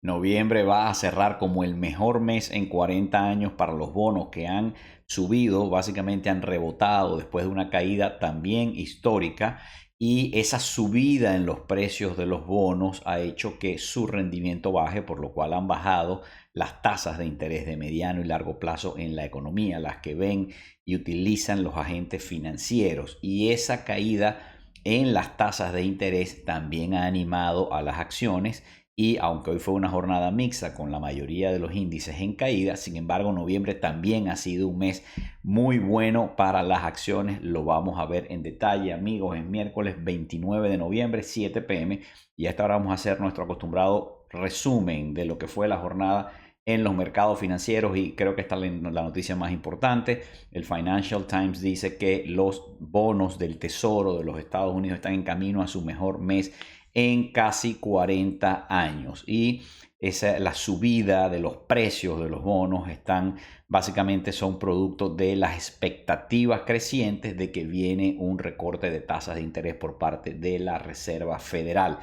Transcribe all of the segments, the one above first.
Noviembre va a cerrar como el mejor mes en 40 años para los bonos que han subido, básicamente han rebotado después de una caída también histórica y esa subida en los precios de los bonos ha hecho que su rendimiento baje, por lo cual han bajado las tasas de interés de mediano y largo plazo en la economía, las que ven y utilizan los agentes financieros. Y esa caída en las tasas de interés también ha animado a las acciones y aunque hoy fue una jornada mixta con la mayoría de los índices en caída, sin embargo noviembre también ha sido un mes muy bueno para las acciones. Lo vamos a ver en detalle, amigos, en miércoles 29 de noviembre, 7 p.m. Y a esta hora vamos a hacer nuestro acostumbrado resumen de lo que fue la jornada en los mercados financieros y creo que esta es la noticia más importante. El Financial Times dice que los bonos del Tesoro de los Estados Unidos están en camino a su mejor mes en casi 40 años y la subida de los precios de los bonos básicamente son producto de las expectativas crecientes de que viene un recorte de tasas de interés por parte de la Reserva Federal.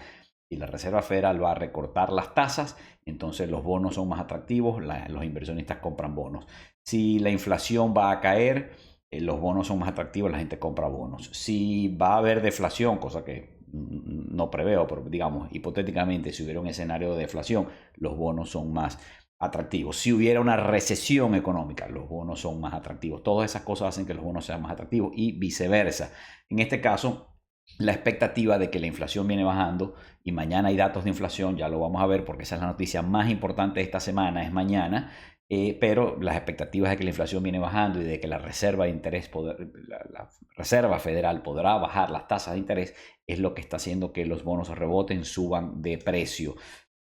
Y la Reserva Federal va a recortar las tasas, entonces los bonos son más atractivos, los inversionistas compran bonos. Si la inflación va a caer, los bonos son más atractivos, la gente compra bonos. Si va a haber deflación, cosa que no preveo, pero digamos, hipotéticamente, si hubiera un escenario de deflación, los bonos son más atractivos. Si hubiera una recesión económica, los bonos son más atractivos. Todas esas cosas hacen que los bonos sean más atractivos y viceversa. En este caso, la expectativa de que la inflación viene bajando y mañana hay datos de inflación, ya lo vamos a ver porque esa es la noticia más importante de esta semana, es mañana, pero las expectativas de que la inflación viene bajando y de que la Reserva de Interés, la Reserva Federal podrá bajar las tasas de interés, es lo que está haciendo que los bonos reboten, suban de precio.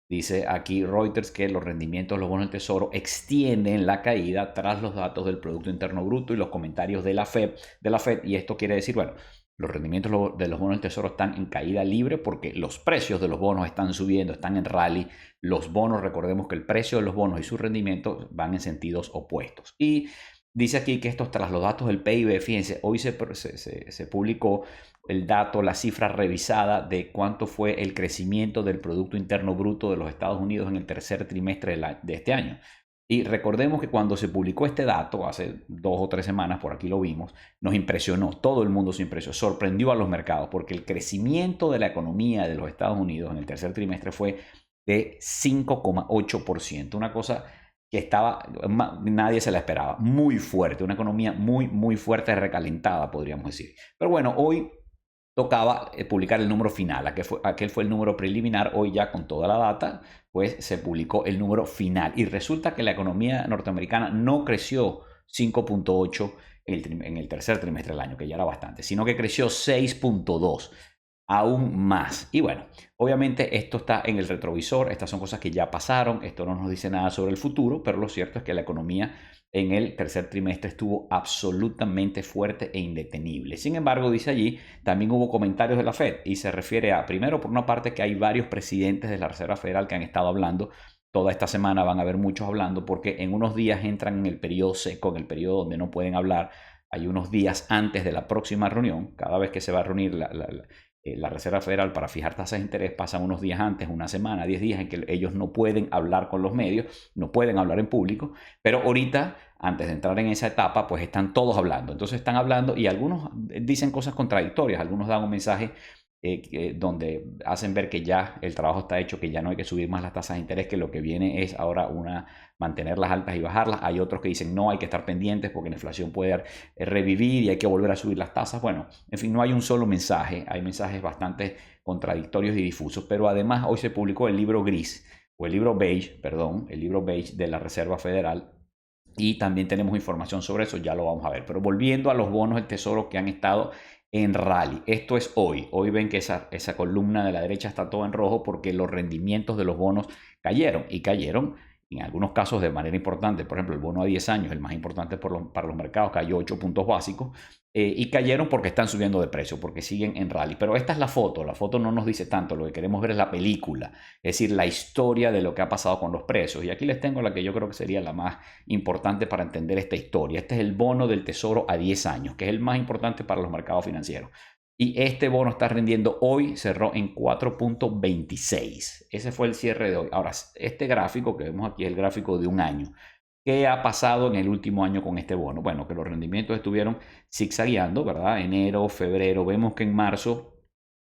Dice aquí Reuters que los rendimientos de los bonos del Tesoro extienden la caída tras los datos del Producto Interno Bruto y los comentarios de la Fed, y esto quiere decir, bueno, los rendimientos de los bonos del Tesoro están en caída libre porque los precios de los bonos están subiendo, están en rally. Los bonos, recordemos que el precio de los bonos y su rendimiento van en sentidos opuestos. Y dice aquí que esto tras los datos del PIB, fíjense, hoy se publicó el dato, la cifra revisada de cuánto fue el crecimiento del Producto Interno Bruto de los Estados Unidos en el tercer trimestre de este año. Y recordemos que cuando se publicó este dato, hace 2 o 3 semanas, por aquí lo vimos, nos impresionó, todo el mundo se impresionó, sorprendió a los mercados, porque el crecimiento de la economía de los Estados Unidos en el tercer trimestre fue de 5,8%, una cosa que nadie se la esperaba, muy fuerte, una economía muy, muy fuerte, recalentada, podríamos decir. Pero bueno, hoy tocaba publicar el número final, aquel fue el número preliminar, hoy ya con toda la data, pues se publicó el número final. Y resulta que la economía norteamericana no creció 5,8 en el tercer trimestre del año, que ya era bastante, sino que creció 6,2, aún más. Y bueno, obviamente esto está en el retrovisor, estas son cosas que ya pasaron, esto no nos dice nada sobre el futuro, pero lo cierto es que la economía en el tercer trimestre estuvo absolutamente fuerte e indetenible. Sin embargo, dice allí, también hubo comentarios de la Fed y se refiere a, primero, por una parte, que hay varios presidentes de la Reserva Federal que han estado hablando. Toda esta semana van a haber muchos hablando porque en unos días entran en el periodo seco, en el periodo donde no pueden hablar. Hay unos días antes de la próxima reunión, cada vez que se va a reunir la Reserva Federal para fijar tasas de interés, pasan unos días antes, una semana, 10 días en que ellos no pueden hablar con los medios, no pueden hablar en público, pero ahorita, antes de entrar en esa etapa, pues están todos hablando. Entonces están hablando y algunos dicen cosas contradictorias, algunos dan un mensaje donde hacen ver que ya el trabajo está hecho, que ya no hay que subir más las tasas de interés, que lo que viene es ahora mantenerlas altas y bajarlas. Hay otros que dicen no, hay que estar pendientes porque la inflación puede revivir y hay que volver a subir las tasas. Bueno, en fin, no hay un solo mensaje, hay mensajes bastante contradictorios y difusos, pero además hoy se publicó el libro gris, o el libro beige, perdón, el libro beige de la Reserva Federal, y también tenemos información sobre eso, ya lo vamos a ver. Pero volviendo a los bonos del Tesoro que han estado en rally, esto es hoy. Hoy ven que esa columna de la derecha está todo en rojo porque los rendimientos de los bonos cayeron y cayeron en algunos casos de manera importante. Por ejemplo, el bono a 10 años, el más importante para los mercados, cayó 8 puntos básicos y cayeron porque están subiendo de precio, porque siguen en rally. Pero esta es la foto no nos dice tanto, lo que queremos ver es la película, es decir, la historia de lo que ha pasado con los precios. Y aquí les tengo la que yo creo que sería la más importante para entender esta historia. Este es el bono del Tesoro a 10 años, que es el más importante para los mercados financieros. Y este bono está rindiendo hoy, cerró en 4.26. Ese fue el cierre de hoy. Ahora, este gráfico que vemos aquí es el gráfico de un año. ¿Qué ha pasado en el último año con este bono? Bueno, que los rendimientos estuvieron zigzagueando, ¿verdad? Enero, febrero, vemos que en marzo,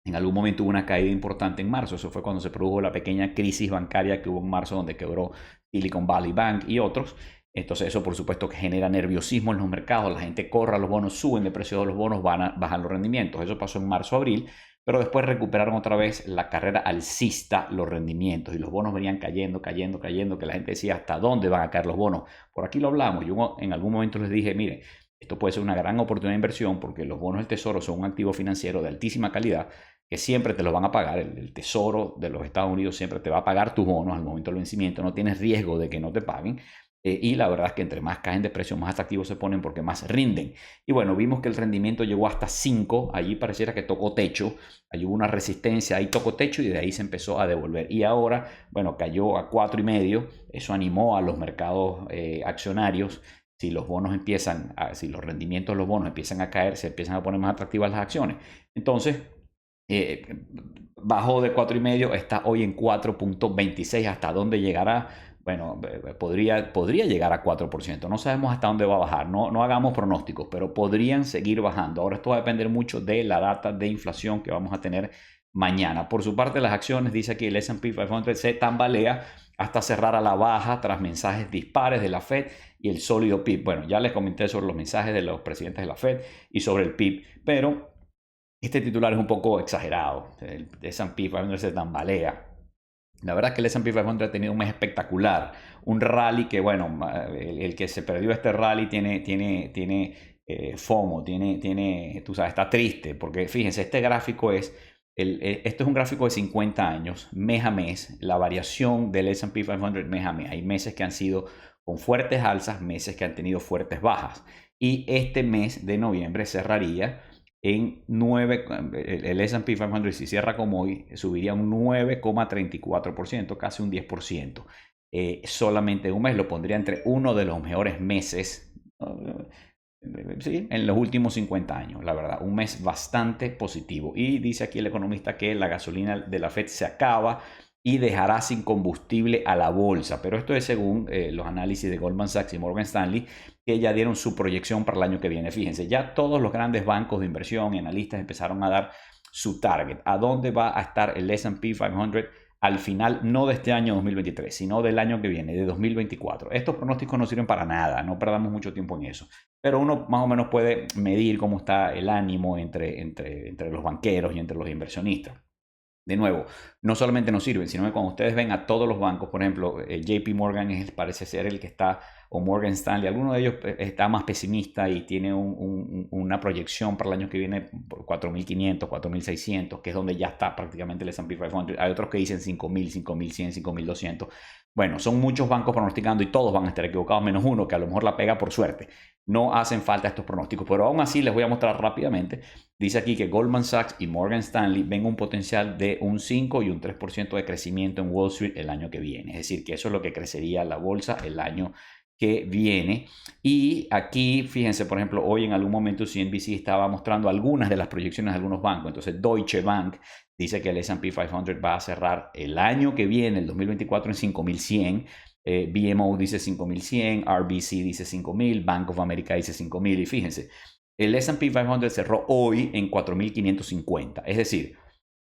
en algún momento hubo una caída importante en marzo. Eso fue cuando se produjo la pequeña crisis bancaria que hubo en marzo, donde quebró Silicon Valley Bank y otros. Entonces eso por supuesto que genera nerviosismo en los mercados, la gente corre a los bonos, suben de precio de los bonos, bajan los rendimientos. Eso pasó en marzo, abril, pero después recuperaron otra vez la carrera alcista los rendimientos y los bonos venían cayendo, cayendo, cayendo, que la gente decía hasta dónde van a caer los bonos. Por aquí lo hablamos, yo en algún momento les dije, mire, esto puede ser una gran oportunidad de inversión porque los bonos del tesoro son un activo financiero de altísima calidad que siempre te los van a pagar. El tesoro de los Estados Unidos siempre te va a pagar tus bonos al momento del vencimiento, no tienes riesgo de que no te paguen. Y la verdad es que entre más caen de precio, más atractivos se ponen porque más rinden. Y bueno, vimos que el rendimiento llegó hasta 5. Allí pareciera que tocó techo. Allí hubo una resistencia, ahí tocó techo y de ahí se empezó a devolver. Y ahora, bueno, cayó a 4,5. Eso animó a los mercados accionarios. Si los bonos si los rendimientos de los bonos empiezan a caer, se empiezan a poner más atractivas las acciones. Entonces, bajó de 4,5, está hoy en 4.26. ¿Hasta dónde llegará? Bueno, podría llegar a 4%. No sabemos hasta dónde va a bajar. No hagamos pronósticos, pero podrían seguir bajando. Ahora esto va a depender mucho de la data de inflación que vamos a tener mañana. Por su parte, las acciones, dice aquí el S&P 500 se tambalea hasta cerrar a la baja tras mensajes dispares de la Fed y el sólido PIB. Bueno, ya les comenté sobre los mensajes de los presidentes de la Fed y sobre el PIB, pero este titular es un poco exagerado. El S&P 500 se tambalea. La verdad es que el S&P 500 ha tenido un mes espectacular. Un rally que, bueno, el que se perdió este rally tiene FOMO, tú sabes, está triste. Porque fíjense, este gráfico esto es un gráfico de 50 años, mes a mes, la variación del S&P 500 mes a mes. Hay meses que han sido con fuertes alzas, meses que han tenido fuertes bajas. Y este mes de noviembre cerraría en 9, el S&P 500 si cierra como hoy, subiría un 9,34%, casi un 10%. Solamente un mes lo pondría entre uno de los mejores meses sí, en los últimos 50 años, la verdad. Un mes bastante positivo. Y dice aquí el economista que la gasolina de la Fed se acaba y dejará sin combustible a la bolsa. Pero esto es según los análisis de Goldman Sachs y Morgan Stanley, que ya dieron su proyección para el año que viene. Fíjense, ya todos los grandes bancos de inversión y analistas empezaron a dar su target. ¿A dónde va a estar el S&P 500 al final, no de este año 2023, sino del año que viene, de 2024? Estos pronósticos no sirven para nada, no perdamos mucho tiempo en eso. Pero uno más o menos puede medir cómo está el ánimo entre los banqueros y entre los inversionistas. De nuevo, no solamente nos sirven, sino que cuando ustedes ven a todos los bancos, por ejemplo, JP Morgan parece ser el que está, o Morgan Stanley, alguno de ellos está más pesimista y tiene una proyección para el año que viene por 4.500, 4.600, que es donde ya está prácticamente el S&P 500. Hay otros que dicen 5.000, 5.100, 5.200. Bueno, son muchos bancos pronosticando y todos van a estar equivocados, menos uno que a lo mejor la pega por suerte. No hacen falta estos pronósticos, pero aún así les voy a mostrar rápidamente. Dice aquí que Goldman Sachs y Morgan Stanley ven un potencial de un 5 y un 3% de crecimiento en Wall Street el año que viene. Es decir, que eso es lo que crecería la bolsa el año que viene. Y aquí, fíjense, por ejemplo, hoy en algún momento CNBC estaba mostrando algunas de las proyecciones de algunos bancos. Entonces, Deutsche Bank dice que el S&P 500 va a cerrar el año que viene, el 2024, en 5.100. BMO dice 5.100, RBC dice 5.000, Bank of America dice 5.000. Y fíjense, el S&P 500 cerró hoy en 4.550. Es decir,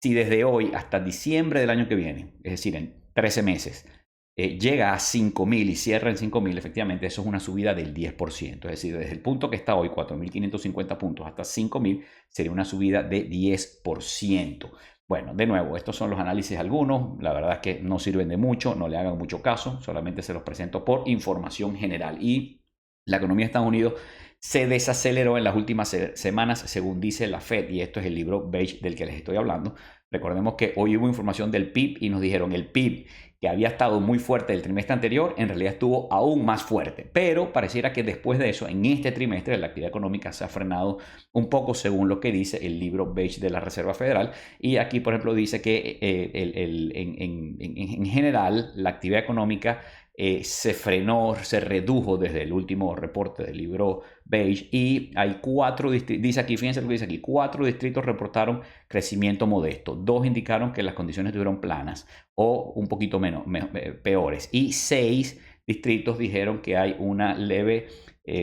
si desde hoy hasta diciembre del año que viene, es decir, en 13 meses, llega a 5.000 y cierra en 5.000, efectivamente eso es una subida del 10%. Es decir, desde el punto que está hoy, 4.550 puntos, hasta 5.000, sería una subida de 10%. Bueno, de nuevo, estos son los análisis algunos. La verdad es que no sirven de mucho, no le hagan mucho caso. Solamente se los presento por información general. Y la economía de Estados Unidos se desaceleró en las últimas semanas, según dice la Fed. Y esto es el libro beige del que les estoy hablando. Recordemos que hoy hubo información del PIB y nos dijeron el PIB, que había estado muy fuerte el trimestre anterior, en realidad estuvo aún más fuerte. Pero pareciera que después de eso, en este trimestre, la actividad económica se ha frenado un poco según lo que dice el libro beige de la Reserva Federal. Y aquí, por ejemplo, dice que en general la actividad económica se frenó, se redujo desde el último reporte del libro beige y hay 4 distritos, dice aquí, fíjense lo que dice aquí, 4 distritos reportaron crecimiento modesto, 2 indicaron que las condiciones estuvieron planas o un poquito menos, peores y 6 distritos dijeron que hay una leve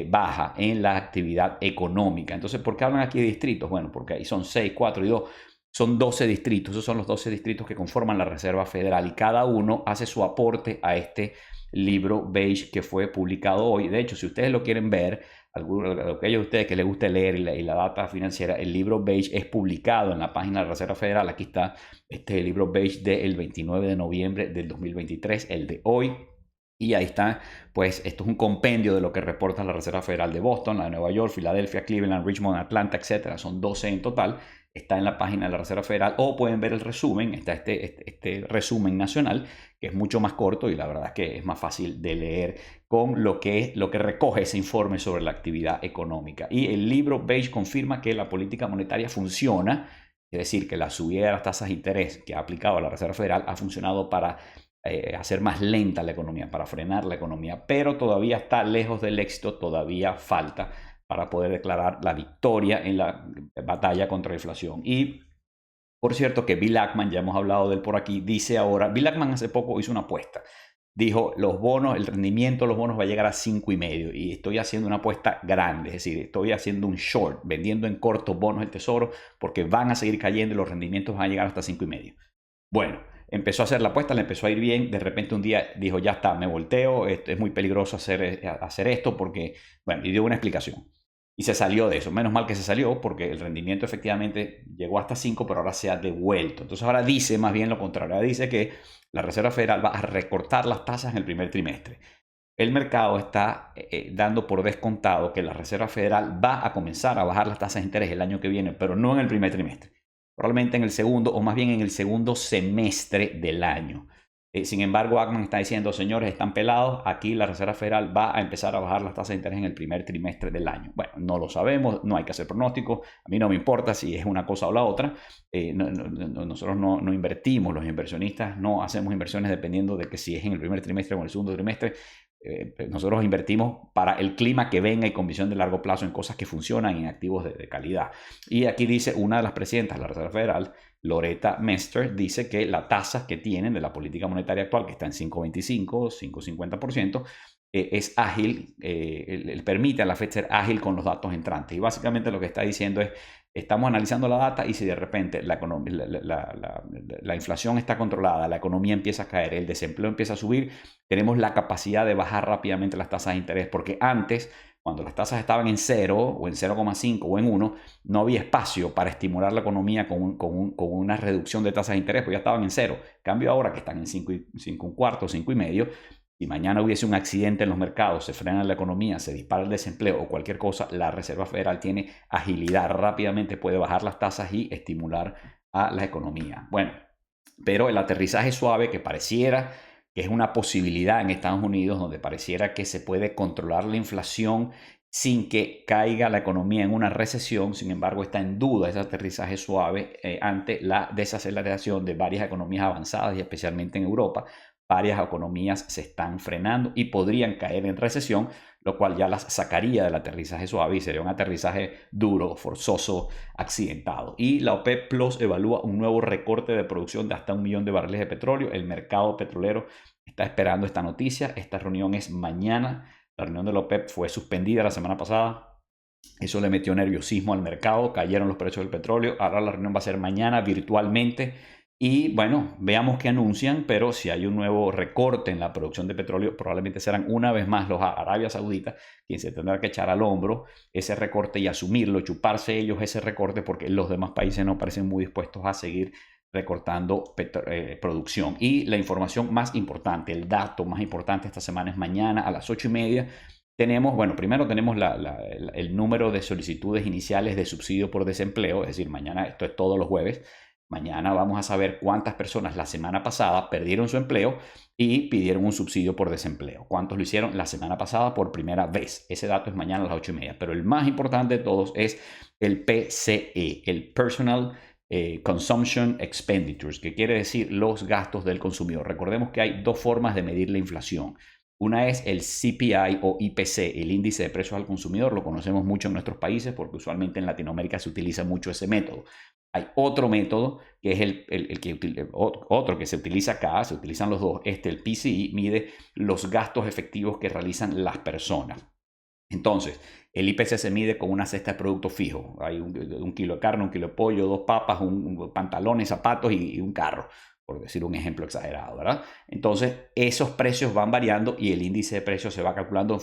baja en la actividad económica. Entonces, ¿por qué hablan aquí de distritos? Bueno, porque ahí son 6, 4 y 2. Son 12 distritos, esos son los 12 distritos que conforman la Reserva Federal y cada uno hace su aporte a este libro beige que fue publicado hoy. De hecho, si ustedes lo quieren ver, aquellos de ustedes que les guste leer y la data financiera, el libro beige es publicado en la página de la Reserva Federal. Aquí está el libro beige del 29 de noviembre del 2023, el de hoy. Y ahí está, pues esto es un compendio de lo que reporta la Reserva Federal de Boston, la de Nueva York, Filadelfia, Cleveland, Richmond, Atlanta, etcétera. Son 12 en total. Está en la página de la Reserva Federal o pueden ver el resumen. Está este resumen nacional que es mucho más corto y la verdad es que es más fácil de leer con lo que recoge ese informe sobre la actividad económica. Y el libro beige confirma que la política monetaria funciona, es decir, que la subida de las tasas de interés que ha aplicado la Reserva Federal ha funcionado para hacer más lenta la economía, para frenar la economía, pero todavía está lejos del éxito, todavía falta para poder declarar la victoria en la batalla contra la inflación. Y por cierto que Bill Ackman, ya hemos hablado de él por aquí, dice ahora, Bill Ackman hace poco hizo una apuesta, dijo los bonos, el rendimiento de los bonos va a llegar a 5,5 y estoy haciendo una apuesta grande, es decir, estoy haciendo un short, vendiendo en cortos bonos del tesoro porque van a seguir cayendo y los rendimientos van a llegar hasta 5,5. Bueno, empezó a hacer la apuesta, le empezó a ir bien, de repente un día dijo, ya está, me volteo, es muy peligroso hacer esto porque, bueno, y dio una explicación. Y se salió de eso. Menos mal que se salió porque el rendimiento efectivamente llegó hasta 5, pero ahora se ha devuelto. Entonces ahora dice más bien lo contrario. Ahora dice que la Reserva Federal va a recortar las tasas en el primer trimestre. El mercado está dando por descontado que la Reserva Federal va a comenzar a bajar las tasas de interés el año que viene, pero no en el primer trimestre. Probablemente en el segundo o más bien en el segundo semestre del año. Sin embargo, Ackman está diciendo, señores, están pelados, aquí la Reserva Federal va a empezar a bajar las tasas de interés en el primer trimestre del año. Bueno, no lo sabemos, no hay que hacer pronósticos, a mí no me importa si es una cosa o la otra. Nosotros no invertimos, los inversionistas no hacemos inversiones dependiendo de que si es en el primer trimestre o en el segundo trimestre. Nosotros invertimos para el clima que venga y con visión de largo plazo en cosas que funcionan, en activos de calidad. Y aquí dice una de las presidentas de la Reserva Federal, Loretta Mester, dice que la tasa que tienen de la política monetaria actual, que está en 5,25, 5,50%, es ágil, le permite a la Fed ser ágil con los datos entrantes. Y básicamente lo que está diciendo es, estamos analizando la data y si de repente la inflación está controlada, la economía empieza a caer, el desempleo empieza a subir, tenemos la capacidad de bajar rápidamente las tasas de interés, porque antes, cuando las tasas estaban en 0 o en 0,5 o en 1, no había espacio para estimular la economía con una reducción de tasas de interés, porque ya estaban en 0. En cambio ahora que están en 5,25, 5,5, si mañana hubiese un accidente en los mercados, se frena la economía, se dispara el desempleo o cualquier cosa, la Reserva Federal tiene agilidad, rápidamente puede bajar las tasas y estimular a la economía. Bueno, pero el aterrizaje suave que pareciera que es una posibilidad en Estados Unidos, donde pareciera que se puede controlar la inflación sin que caiga la economía en una recesión, sin embargo está en duda ese aterrizaje suave ante la desaceleración de varias economías avanzadas y especialmente en Europa. Varias economías se están frenando y podrían caer en recesión, lo cual ya las sacaría del aterrizaje suave y sería un aterrizaje duro, forzoso, accidentado. Y la OPEP Plus evalúa un nuevo recorte de producción de hasta 1 millón de barriles de petróleo. El mercado petrolero está esperando esta noticia. Esta reunión es mañana. La reunión de la OPEP fue suspendida la semana pasada. Eso le metió nerviosismo al mercado, cayeron los precios del petróleo. Ahora la reunión va a ser mañana virtualmente. Y bueno, veamos qué anuncian, pero si hay un nuevo recorte en la producción de petróleo, probablemente serán una vez más los Arabia Saudita quienes se tendrán que echar al hombro ese recorte y asumirlo, chuparse ellos ese recorte, porque los demás países no parecen muy dispuestos a seguir recortando producción. Y la información más importante, el dato más importante esta semana es mañana a las 8:30. Tenemos, bueno, primero tenemos el número de solicitudes iniciales de subsidio por desempleo, es decir, mañana, esto es todos los jueves. Mañana vamos a saber cuántas personas la semana pasada perdieron su empleo y pidieron un subsidio por desempleo. ¿Cuántos lo hicieron la semana pasada por primera vez? Ese dato es mañana a las 8:30. Pero el más importante de todos es el PCE, el Personal Consumption Expenditures, que quiere decir los gastos del consumidor. Recordemos que hay dos formas de medir la inflación. Una es el CPI o IPC, el índice de precios al consumidor. Lo conocemos mucho en nuestros países porque usualmente en Latinoamérica se utiliza mucho ese método. Hay otro método que es otro que se utiliza acá, se utilizan los dos. El PCI mide los gastos efectivos que realizan las personas. Entonces, el IPC se mide con una cesta de productos fijos. Hay un kilo de carne, un kilo de pollo, 2 papas, pantalones, zapatos y un carro, por decir un ejemplo exagerado, ¿verdad? Entonces, esos precios van variando y el índice de precios se va calculando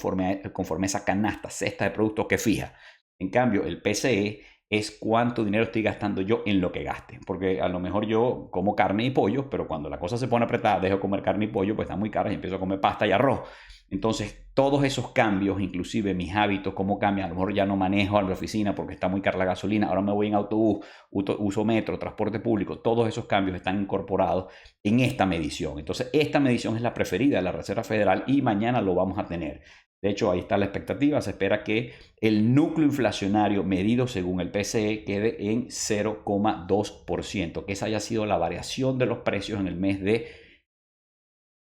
conforme a esa canasta, cesta de productos que fija. En cambio, el PCE es cuánto dinero estoy gastando yo en lo que gaste. Porque a lo mejor yo como carne y pollo, pero cuando la cosa se pone apretada, dejo de comer carne y pollo, pues está muy caro y empiezo a comer pasta y arroz. Entonces, todos esos cambios, inclusive mis hábitos, cómo cambian, a lo mejor ya no manejo a la oficina porque está muy cara la gasolina, ahora me voy en autobús, uso metro, transporte público, todos esos cambios están incorporados en esta medición. Entonces, esta medición es la preferida de la Reserva Federal y mañana lo vamos a tener. De hecho, ahí está la expectativa. Se espera que el núcleo inflacionario medido según el PCE quede en 0,2%, que esa haya sido la variación de los precios en el mes de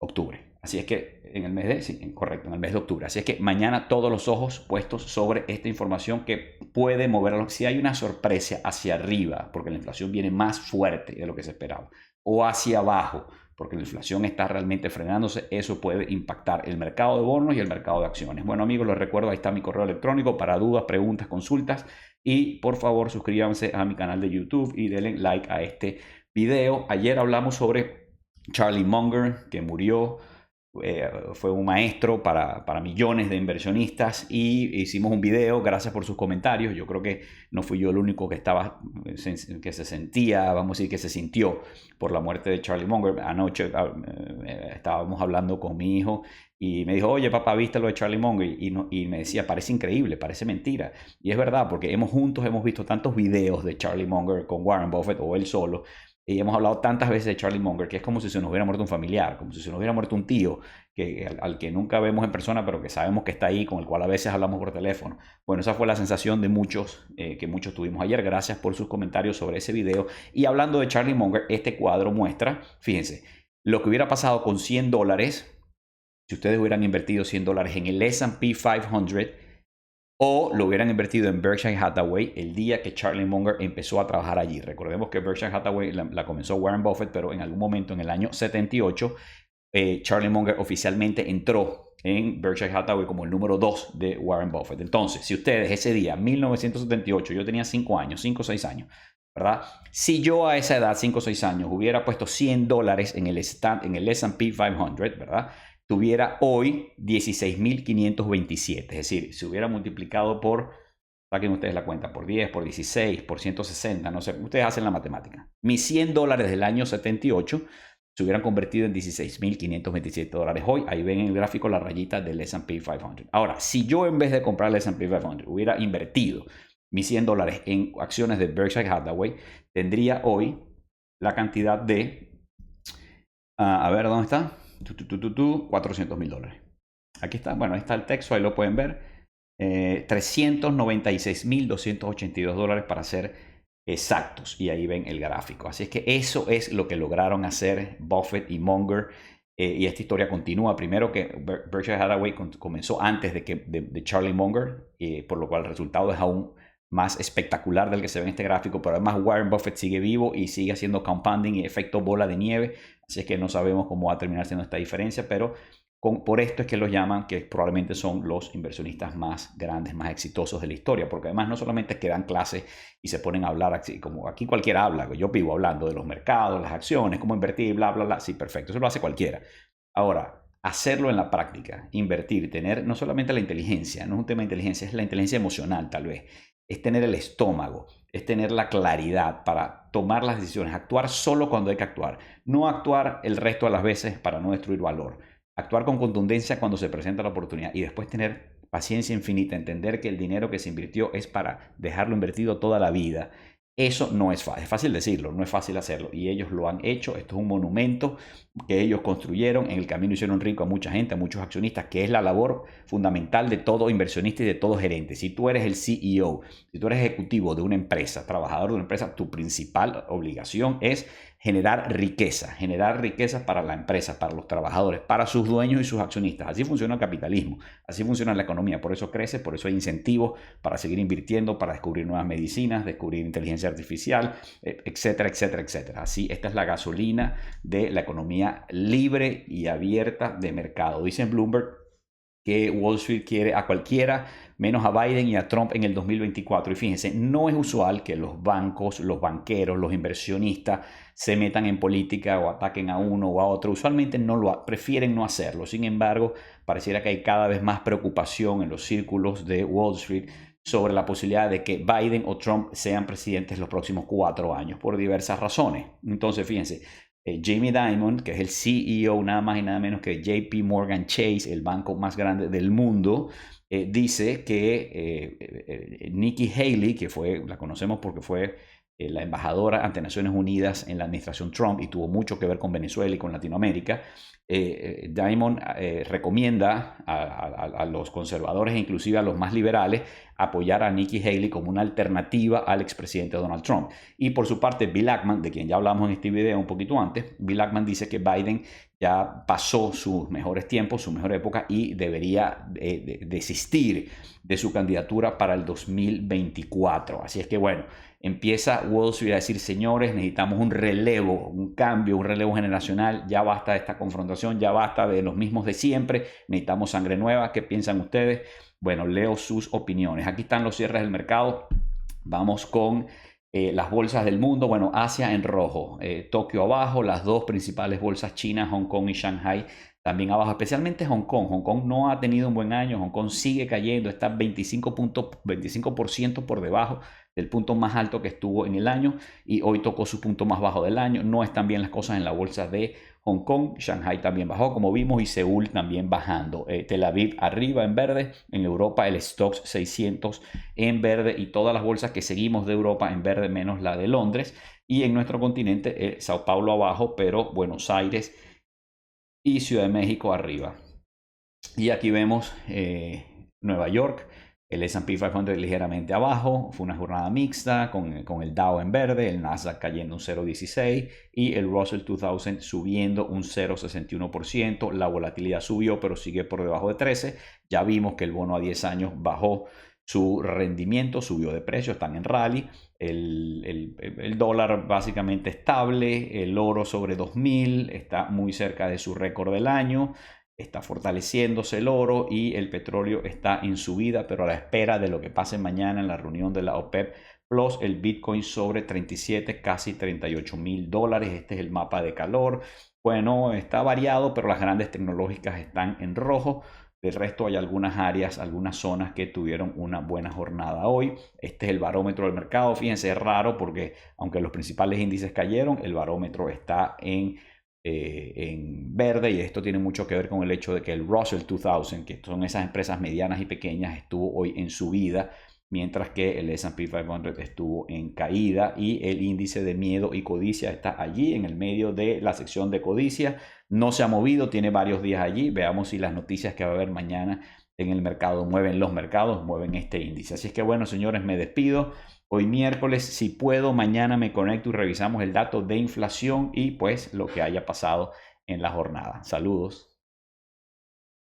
octubre. Así es que en el mes de, sí, correcto, en el mes de octubre. Así es que mañana todos los ojos puestos sobre esta información que puede moverlo. Si hay una sorpresa hacia arriba, porque la inflación viene más fuerte de lo que se esperaba, o hacia abajo, porque la inflación está realmente frenándose, eso puede impactar el mercado de bonos y el mercado de acciones. Bueno, amigos, les recuerdo, ahí está mi correo electrónico para dudas, preguntas, consultas. Y por favor, suscríbanse a mi canal de YouTube y denle like a este video. Ayer hablamos sobre Charlie Munger, que murió. Fue un maestro para millones de inversionistas y hicimos un video. Gracias por sus comentarios. Yo creo que no fui yo el único que que se sentía, vamos a decir, que se sintió por la muerte de Charlie Munger. Anoche estábamos hablando con mi hijo y me dijo, oye papá, ¿viste lo de Charlie Munger? Y me decía, parece increíble, parece mentira. Y es verdad, porque juntos hemos visto tantos videos de Charlie Munger con Warren Buffett o él solo. Y hemos hablado tantas veces de Charlie Munger que es como si se nos hubiera muerto un familiar, como si se nos hubiera muerto un tío al que nunca vemos en persona, pero que sabemos que está ahí, con el cual a veces hablamos por teléfono. Bueno, esa fue la sensación de muchos que muchos tuvimos ayer. Gracias por sus comentarios sobre ese video. Y hablando de Charlie Munger, este cuadro muestra, fíjense, lo que hubiera pasado con $100 si ustedes hubieran invertido $100 en el S&P 500 o lo hubieran invertido en Berkshire Hathaway el día que Charlie Munger empezó a trabajar allí. Recordemos que Berkshire Hathaway la comenzó Warren Buffett, pero en algún momento en el año 78, Charlie Munger oficialmente entró en Berkshire Hathaway como el número 2 de Warren Buffett. Entonces, si ustedes ese día, 1978, yo tenía 5 o 6 años, ¿verdad? Si yo a esa edad, 5 o 6 años, hubiera puesto $100 en el S&P 500, ¿verdad? Tuviera hoy 16.527. Es decir, si hubiera multiplicado por, saquen ustedes la cuenta, por 10, por 16, por 160, no sé, ustedes hacen la matemática. Mis $100 del año 78 se hubieran convertido en $16.527 hoy. Ahí ven en el gráfico la rayita del S&P 500. Ahora, si yo en vez de comprar el S&P 500 hubiera invertido mis $100 en acciones de Berkshire Hathaway, tendría hoy la cantidad de, a ver, ¿dónde está? $400,000. Aquí está, bueno, ahí está el texto, ahí lo pueden ver. $396,282 para ser exactos. Y ahí ven el gráfico. Así es que eso es lo que lograron hacer Buffett y Munger. Y esta historia continúa. Primero que Berkshire Hathaway comenzó antes de Charlie Munger, por lo cual el resultado es aún más espectacular del que se ve en este gráfico, pero además Warren Buffett sigue vivo y sigue haciendo compounding y efecto bola de nieve, así es que no sabemos cómo va a terminar siendo esta diferencia, pero por esto es que los llaman, que probablemente son los inversionistas más grandes, más exitosos de la historia, porque además no solamente es que dan clases y se ponen a hablar así, como aquí cualquiera habla, yo vivo hablando de los mercados, las acciones, cómo invertir, bla, bla, bla, sí, perfecto, eso lo hace cualquiera. Ahora, hacerlo en la práctica, invertir, tener no solamente la inteligencia, no es un tema de inteligencia, es la inteligencia emocional tal vez, es tener el estómago, es tener la claridad para tomar las decisiones, actuar solo cuando hay que actuar, no actuar el resto de las veces para no destruir valor, actuar con contundencia cuando se presenta la oportunidad y después tener paciencia infinita, entender que el dinero que se invirtió es para dejarlo invertido toda la vida. Eso no es fácil, es fácil decirlo, no es fácil hacerlo y ellos lo han hecho. Esto es un monumento que ellos construyeron, en el camino hicieron rico a mucha gente, a muchos accionistas, que es la labor fundamental de todo inversionista y de todo gerente. Si tú eres el CEO, si tú eres ejecutivo de una empresa, trabajador de una empresa, tu principal obligación es generar riqueza para la empresa, para los trabajadores, para sus dueños y sus accionistas. Así funciona el capitalismo, así funciona la economía, por eso crece, por eso hay incentivos para seguir invirtiendo, para descubrir nuevas medicinas, descubrir inteligencia artificial, etcétera, etcétera, etcétera. Así, esta es la gasolina de la economía libre y abierta de mercado. Dice Bloomberg que Wall Street quiere a cualquiera menos a Biden y a Trump en el 2024. Y fíjense, no es usual que los bancos, los banqueros, los inversionistas se metan en política o ataquen a uno o a otro. Usualmente prefieren no hacerlo. Sin embargo, pareciera que hay cada vez más preocupación en los círculos de Wall Street sobre la posibilidad de que Biden o Trump sean presidentes los próximos 4 años por diversas razones. Entonces, fíjense, Jamie Dimon, que es el CEO nada más y nada menos que JP Morgan Chase, el banco más grande del mundo, dice que Nikki Haley, que la conocemos porque fue la embajadora ante Naciones Unidas en la administración Trump y tuvo mucho que ver con Venezuela y con Latinoamérica, Dimon recomienda a los conservadores e inclusive a los más liberales apoyar a Nikki Haley como una alternativa al expresidente Donald Trump. Y por su parte, Bill Ackman, de quien ya hablamos en este video un poquito antes, Bill Ackman dice que Biden ya pasó sus mejores tiempos, su mejor época y debería desistir de su candidatura para el 2024. Así es que bueno, empieza Wall Street a decir, señores, necesitamos un relevo, un cambio, un relevo generacional, ya basta de esta confrontación, ya basta de los mismos de siempre, necesitamos sangre nueva. ¿Qué piensan ustedes? Bueno, leo sus opiniones. Aquí están los cierres del mercado. Vamos con las bolsas del mundo. Bueno, Asia en rojo, Tokio abajo, las dos principales bolsas chinas, Hong Kong y Shanghai también abajo, especialmente Hong Kong. Hong Kong no ha tenido un buen año, Hong Kong sigue cayendo, está 25% por debajo del punto más alto que estuvo en el año y hoy tocó su punto más bajo del año. No están bien las cosas en la bolsa de Hong Kong. Shanghai también bajó, como vimos, y Seúl también bajando. Tel Aviv arriba en verde. En Europa el Stoxx 600 en verde y todas las bolsas que seguimos de Europa en verde menos la de Londres. Y en nuestro continente Sao Paulo abajo, pero Buenos Aires y Ciudad de México arriba. Y aquí vemos Nueva York, el S&P 500 ligeramente abajo. Fue una jornada mixta con el Dow en verde, el Nasdaq cayendo un 0,16 y el Russell 2000 subiendo un 0,61%. La volatilidad subió, pero sigue por debajo de 13. Ya vimos que el bono a 10 años bajó su rendimiento, subió de precio, están en rally. El dólar básicamente estable, el oro sobre 2000 está muy cerca de su récord del año. Está fortaleciéndose el oro y el petróleo está en subida, pero a la espera de lo que pase mañana en la reunión de la OPEP Plus, el Bitcoin sobre 37, casi $38,000. Este es el mapa de calor. Bueno, está variado, pero las grandes tecnológicas están en rojo. Del resto hay algunas áreas, algunas zonas que tuvieron una buena jornada hoy. Este es el barómetro del mercado. Fíjense, es raro porque aunque los principales índices cayeron, el barómetro está en verde y esto tiene mucho que ver con el hecho de que el Russell 2000, que son esas empresas medianas y pequeñas, estuvo hoy en subida, mientras que el S&P 500 estuvo en caída y el índice de miedo y codicia está allí en el medio de la sección de codicia. No se ha movido, tiene varios días allí. Veamos si las noticias que va a haber mañana en el mercado mueven los mercados, mueven este índice. Así es que bueno, señores, me despido. Hoy miércoles, si puedo, mañana me conecto y revisamos el dato de inflación y pues lo que haya pasado en la jornada. Saludos.